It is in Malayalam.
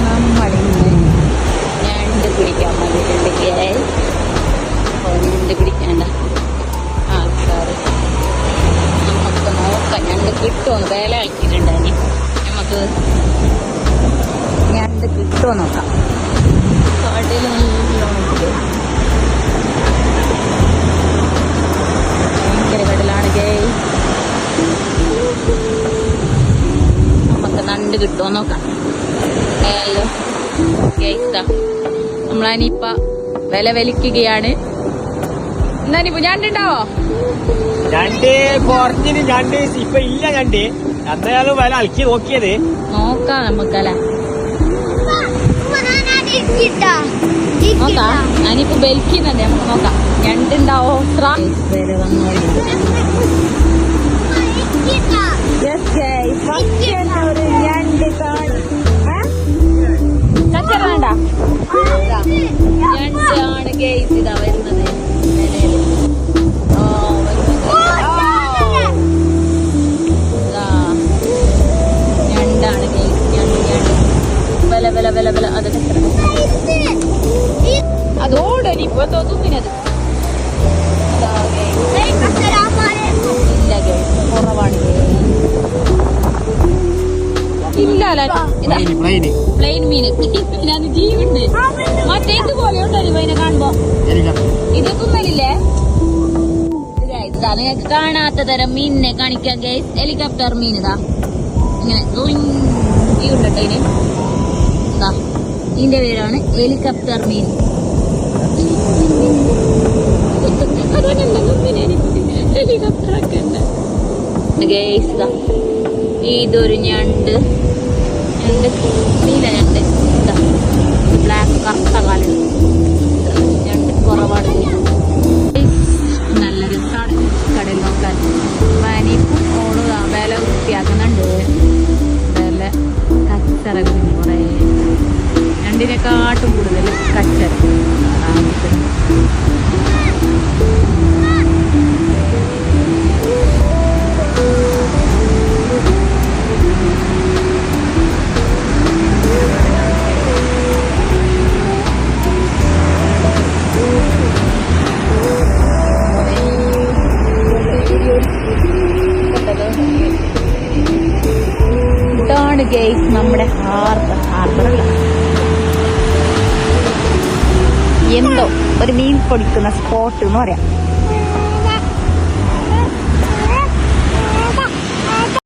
നമ്മളിന്ന് ഞണ്ട് പിടിക്കാൻ വന്നിട്ടുണ്ട്. ഞണ്ട് പിടിക്കേണ്ട ആൾക്കാര് നമുക്ക് നോക്കാം ഞണ്ട് കിട്ടുമോന്ന്. വേല ആക്കിയിട്ടുണ്ടായി. നമുക്ക് ഞണ്ട് കിട്ടുമോ നോക്കാം. കടയിൽ നല്ലോണം ഭയങ്കര കടലാണ്. നമുക്ക് നണ്ട് കിട്ടുമോ നോക്കാം. നമ്മളതിനിപ്പ വില വലിക്കുകയാണ്. എന്നാനിപ്പോ ഞണ്ടുണ്ടാവോ? ഞണ്ട് കുറഞ്ഞിന് ഞണ്ട് ഇപ്പൊ ഇല്ല. ഞണ്ട് എന്തായാലും വില അലക്കി നോക്കിയത് നോക്കാം നമുക്കല്ലേ. നോക്കാം ഞാനിപ്പോ ബലിക്കുന്നുണ്ട്. നമുക്ക് നോക്കാം ഞണ്ടുണ്ടാവോ. വില വന്നോളൂ. ഒരു ഞണ്ട് ചച്ചറ ഞണ്ടാണ് ഗെയ്സ്. ഇതാ വരുന്നത്. ഞണ്ടാണ് ഗെയ്സ്. വില വില വില വില അത് അതോടൊരു ഇപ്പൊ തോന്നുന്നത് ഇല്ല ഗെയ്സ് കുറവാണ്. പ്ലെയിൻ മീന് ഇതിനകത്ത് ജീവുണ്ട്. മറ്റേ ഇതുപോലെ ഉണ്ടല്ലോ അതിനെ കാണുമ്പോ. ഇത് തിന്നലില്ലേ? ഇതാ നിങ്ങൾക്ക് കാണാത്ത തരം മീനിനെ കാണിക്കാൻ ഗൈസ്. ഹെലികോപ്റ്റർ മീൻ ഇതാ ഇങ്ങനെ ഈ ഉണ്ടോ ഇതിന്. ഇതാ ഇതിന്റെ പേരാണ് ഹെലികോപ്റ്റർ മീൻ. ഹെലികോപ്റ്റർ ഒക്കെ ഉണ്ട് ഗൈസ്. ഇതാ ഇതൊരു ഞണ്ട്. നീല ഞണ്ട്. ഇതാ ബ്ലാക്ക് കറുത്ത കാലുണ്ട്. ഞണ്ട് കുറവാണ്. നല്ല രസമാണ് കടയിൽ നോക്കാൻ. പനിപ്പും ഓടുക വില വൃത്തിയാക്കുന്നുണ്ട്. നല്ല കച്ചറകളുണ്ട്. കുറേ ഞണ്ടിനെക്കാട്ടും കൂടുതൽ കച്ചറ. ഇതാണ് ഗെയ്സ് നമ്മുടെ ഹാർബറല്ല എന്തോ ഒരു മീൻ പൊടിക്കുന്ന സ്പോട്ട് എന്ന് പറയാം.